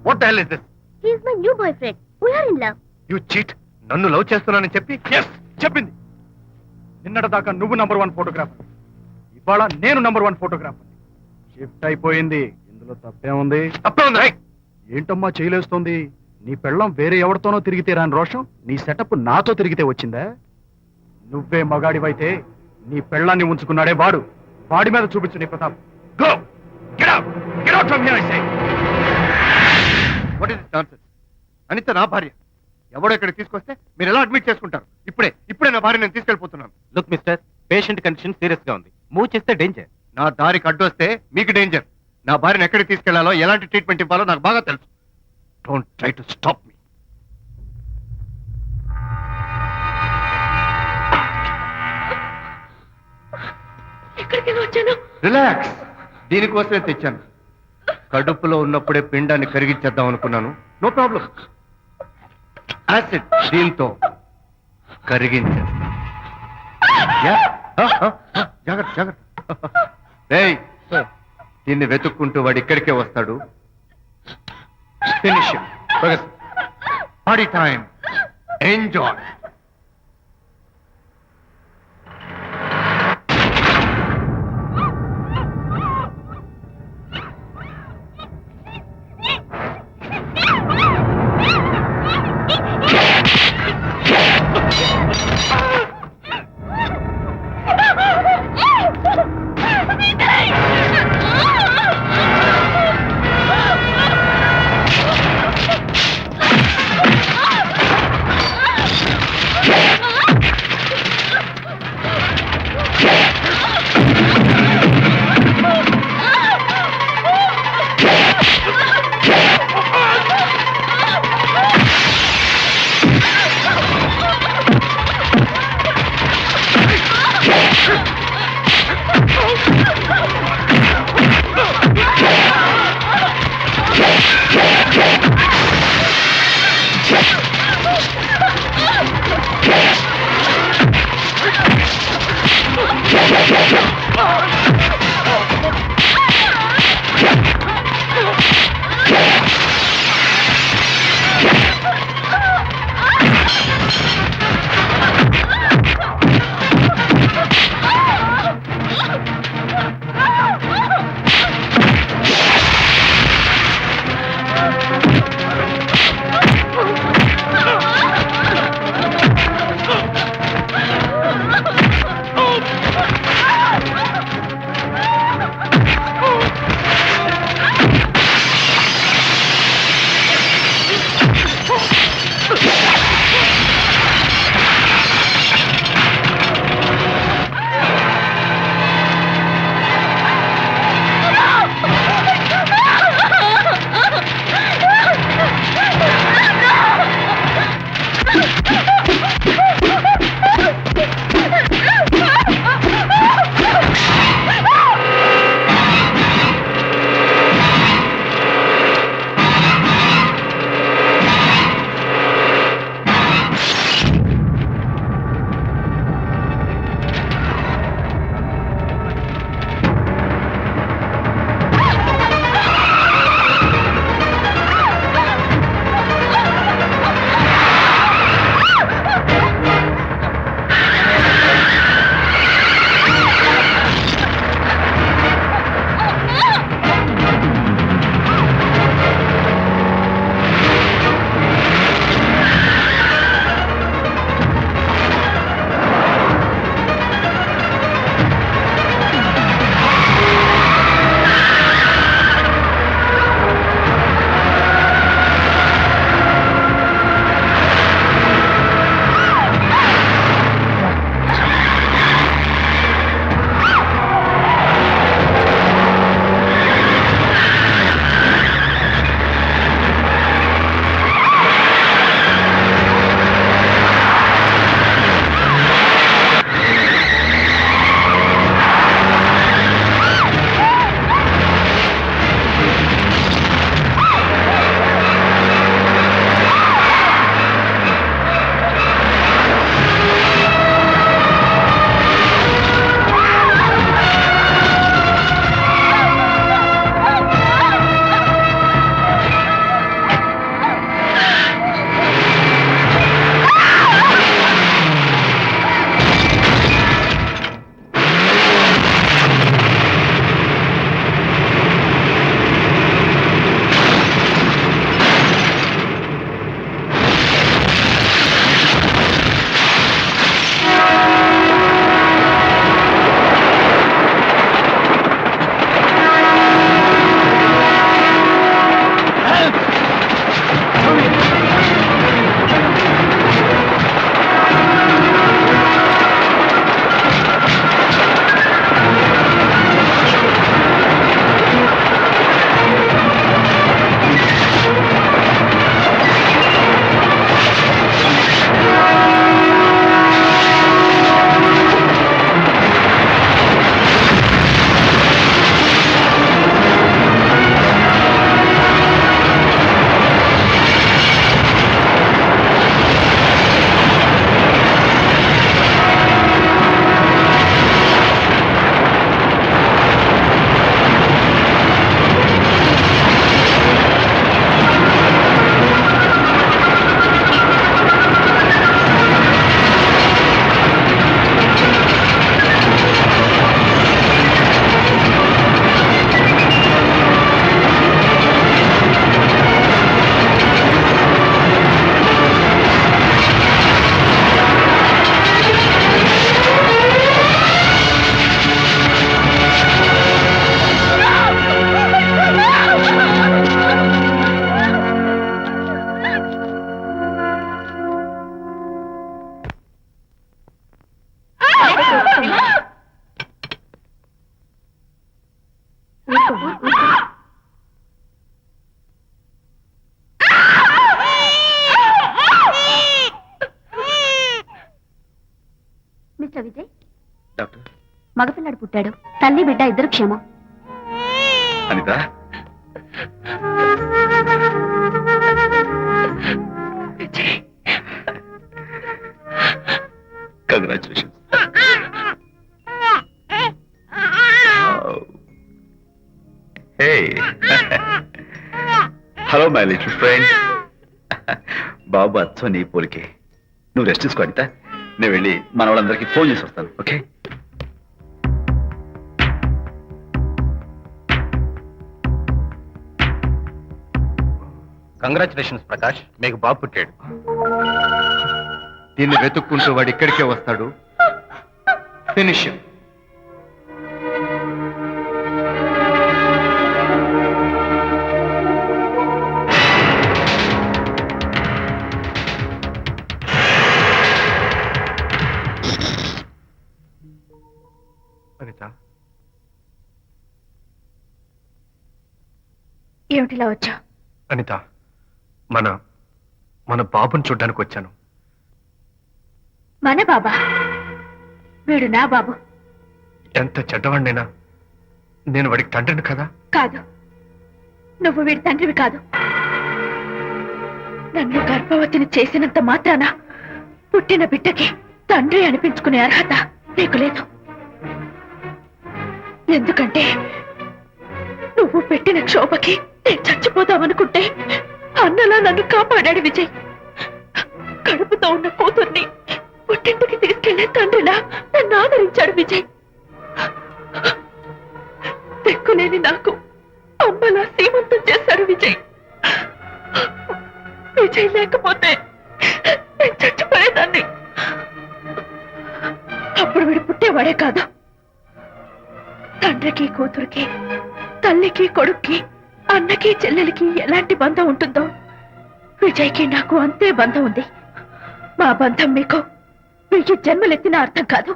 What the hell is this? He is my new boyfriend. We are in love. You cheat. నన్ను love చేస్తున్నానని చెప్పి చెప్పింది. నిన్నటిదాకా నువ్వు నంబర్ 1 ఫోటోగ్రాఫర్, ఇవాళ నేను నంబర్ 1 ఫోటోగ్రాఫర్. షిఫ్ట్ అయిపోయింది. ఇందులో తప్పే ఉంది? తప్పే ఉంది. ఏంటమ్మా చేయలేస్తోంది? నీ పెళ్ళం వేరే ఎవరితోనో తిరిగితే రాని రోషం నీ సెటప్ నాతో తిరిగితే వచ్చిందా? నువ్వే మగాడివైతే నీ పెళ్ళాన్ని ఉంచుకున్నాడే వాడు, వాడి మీద చూపించు నీ Pratap. Go get out, get out from here I say. What is this nonsense? Anitha నా భార్య. ఎవడో ఇక్కడ తీసుకొస్తే మీరు ఎలా అడ్మిట్ చేసుకుంటారు? ఇప్పుడే నా భార్య నేను తీసుకెళ్ళిపోతున్నాను. Look mister, patient condition serious గా ఉంది. మూవ్ చేస్తే డేంజర్. నా దారికి అడ్డు వస్తే మీకు డేంజర్. నా భార్యను ఎక్కడికి తీసుకెళ్లాలో, ఎలాంటి ట్రీట్మెంట్ ఇవ్వాలో నాకు బాగా తెలుసు. Don't try to stop me. ఎక్కడికి వచ్చాను? రిలాక్స్. దీనికోసమే తెచ్చాను. కడుపులో ఉన్నప్పుడే పిండాన్ని కరిగించేద్దాం అనుకున్నాను. No problem. యాసిడ్ దీంతో కరిగించేస్తా. జాగ్రత్త జాగ్రత్త. ఏయ్, దీన్ని వెతుక్కుంటూ వాడు ఇక్కడికే వస్తాడు. Finish party time. Enjoy. Mister Vijay, doctor మగపిల్లాడు పుట్టాడు. తల్లి బిడ్డ ఇద్దరు క్షేమం. Anita, congratulations. Hey, hello my little friend. బాబు అచ్చో నీ పోలికే. నువ్వు రెస్ట్ తీసుకో అనిత, నేను వెళ్ళి మన వాళ్ళందరికీ ఫోన్ చేసి వస్తాను. ఓకే? కంగ్రాచులేషన్స్ ప్రకాష్, మీకు బాబు పుట్టాడు. దీన్ని వెతుక్కుంటూ వాడు ఇక్కడికే వస్తాడు. ఫినిష్. అనిత, ఏమిటిలా వచ్చా? అనిత, మన బాబుని చూడ్డానికి వచ్చాను. మన బాబా? వీడు నా బాబు. ఎంత చెడ్డవాడినైనా నేను వాడికి తండ్రిని కదా. కాదు, నువ్వు వీడి తండ్రివి కాదు. నన్ను గర్భవతిని చేసినంత మాత్రాన పుట్టిన బిడ్డకి తండ్రి అనిపించుకునే అర్హత నీకు లేదు. ఎందుకంటే నువ్వు పెట్టిన క్షోభకి నేను చచ్చిపోదామనుకుంటే అన్నలా నన్ను కాపాడాడు విజయ్. కడుపుతో ఉన్న కూతుర్ని పుట్టింటికి తీసుకెళ్లే తండ్రిలా నన్ను ఆదరించాడు విజయ్. దిక్కులేని నాకు అమ్మలా సీమంతం చేశాడు విజయ్. విజయ్ లేకపోతే నేను చచ్చిపోయేదాన్ని. అప్పుడు వీడు పుట్టేవాడే కాదు. తండ్రికి కూతురికి, తల్లికి కొడుక్కి, అన్నకి చెల్లెలికి ఎలాంటి బంధం ఉంటుందో విజయ్కి నాకు అంతే బంధం ఉంది. మా బంధం మీకు 1000 జన్మలెత్తిన అర్థం కాదు.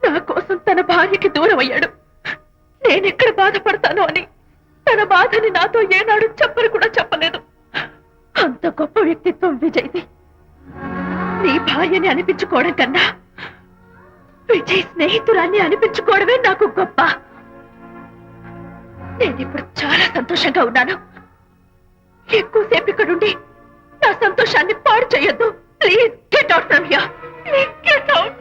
నా కోసం తన భార్యకి దూరం అయ్యాడు. నేనెక్కడ బాధపడతాను అని తన బాధని నాతో ఏనాడు చెప్పరు కూడా చెప్పలేదు. అంత గొప్ప వ్యక్తిత్వం విజయ్ది. నీ భార్యని అనిపించుకోవడం కన్నా విజయ్ స్నేహితురాన్ని అనిపించుకోవడమే నాకు గొప్ప. నేనిప్పుడు చాలా సంతోషంగా ఉన్నాను. ఎక్కువసేపు ఇక్కడుండి నా సంతోషాన్ని పాడు చేయొద్దు. Please get out from here. Please get out.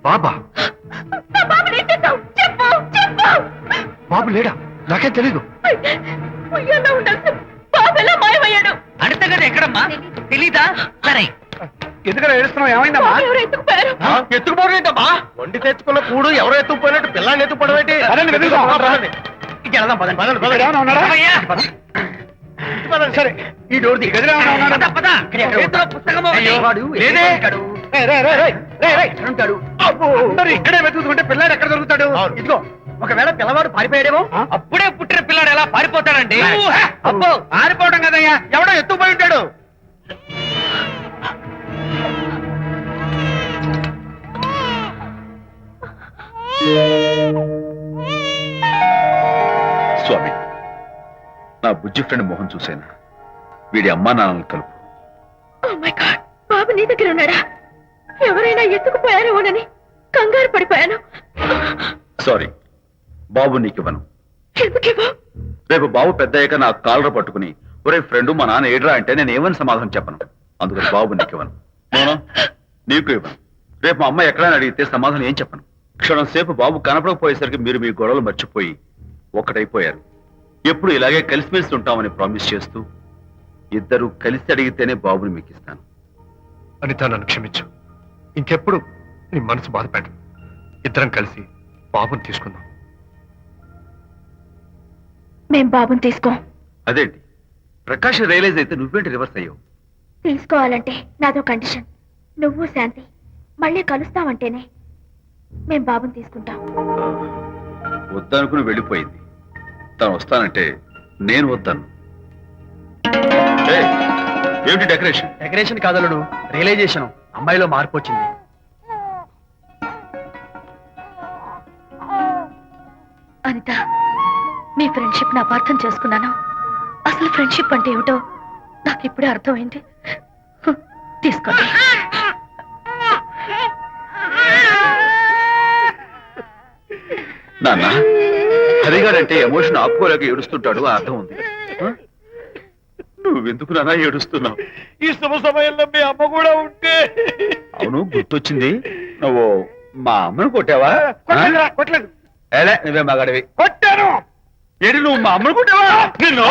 బాబా? బాబు లేడా? నాకేం తెలీదు. అడతగడ ఎక్కడమ్మా తెలీదా? సరే, ఎందుకలా ఏడుస్తున్నావు? ఏమైందమ్మా? ఎత్తుకుపోరేంటమ్మా? వండి తెచ్చుకున్న కూడు ఎవరో ఎత్తుకుపోయినట్టు పిల్లాన్ని ఎత్తుకుపోవడం ఏంటి? సరే, ఈ డోర్ ది గదిలో ఇక్కడే వెతుకుంటే పిల్లాడు ఎక్కడ దొరుకుతాడు? ఇదిగో, ఒకవేళ పిల్లవాడు పారిపోయాడేమో. అప్పుడే పుట్టిన పిల్లాడు ఎలా పారిపోతాడండి? అబ్బో, పారిపోవడం కదయ్యా, ఎవడో ఎత్తుకుపోయి ఉంటాడు. స్వామి, నా బుజ్జి ఫ్రెండ్ మోహన్ చూసేనా? వీడి అమ్మా నాన్నలు కలుపు. Oh my God, బాబు నీ దగ్గర ఉన్నాడా? ఎవరైనా ఎత్తుకుపోయారేమోనని కంగారు పడిపోయాను. సారీ, బాబు నీకివ్వను. ఎందుకివ్వు? రేపు బాబు పెద్దయ్యాక నా కాలర్ పట్టుకుని ఒరే ఫ్రెండ్ మా నాన్న ఏడ్రా అంటే నేను ఏమని సమాధానం చెప్పను. అందుకని బాబు నీకివ్వను. నోనో, నీకు ఇవ్వను. రేపు మా అమ్మ ఎక్కడైనా అడిగితే సమాధానం ఏం చెప్పను. క్షణం సేపు బాబు కనపడకపోయేసరికి మీరు మీ గొడవలు మర్చిపోయి ఒక్కటైపోయారు. ఎప్పుడు ఇలాగే కలిసిమెలిసి ఉంటామని ప్రామిస్ చేస్తూ ఇద్దరు కలిసి అడిగితేనే బాబుని మీకు ఇస్తాను. అనిత, నన్ను క్షమించు. ఇంకెప్పుడు నీ మనసు బాధపెట్టు. ఇద్దరం కలిసి బాబుని తీసుకుందాం. మేం బాబుని తీసుకోం. అదేంటి ప్రకాష్ రియలైజ్ అయితే నువ్వేంటి రివర్స్ అయ్యావు? తీసుకోవాలంటే నాదో కండిషన్. నువ్వు శాంతి మళ్ళీ కలుస్తావంటేనే మేం బాబుని తీసుకుంటాం. వద్దనుకుని వెళ్ళిపోయింది. తను వస్తానంటే నేను వద్దాను. ఏయ్, ఏమిటి డెకరేషన్? Decoration కాదలుడు, realisation. అమ్మాయిలో మార్పు వచ్చింది. అనిత, మీ ఫ్రెండ్షిప్ ని అపార్థం చేసుకున్నాను. అసలు ఫ్రెండ్షిప్ అంటే ఏమిటో నాకు ఇప్పుడే అర్థమైంది. తీసుకోండి. నాన్న, హరిగాడంటే ఎమోషన్ ఆపుకోలేక ఏడుస్తుంటాడు, ఆ అర్థం ఉంది. ఆ? నువ్వెందుకు నాన్న ఏడుస్తున్నావు? ఈ శుభ సమయంలో మీ అమ్మ కూడా ఉంటే. అవును, గుర్తొచ్చింది. నువ్వు మా అమ్మను కొట్టావా? కొట్టలేదు. ఏలే, నువ్వే మగాడివి. కొట్టాను. ఏడి, నువ్వు మా అమ్మను కొట్టావా? నిన్ను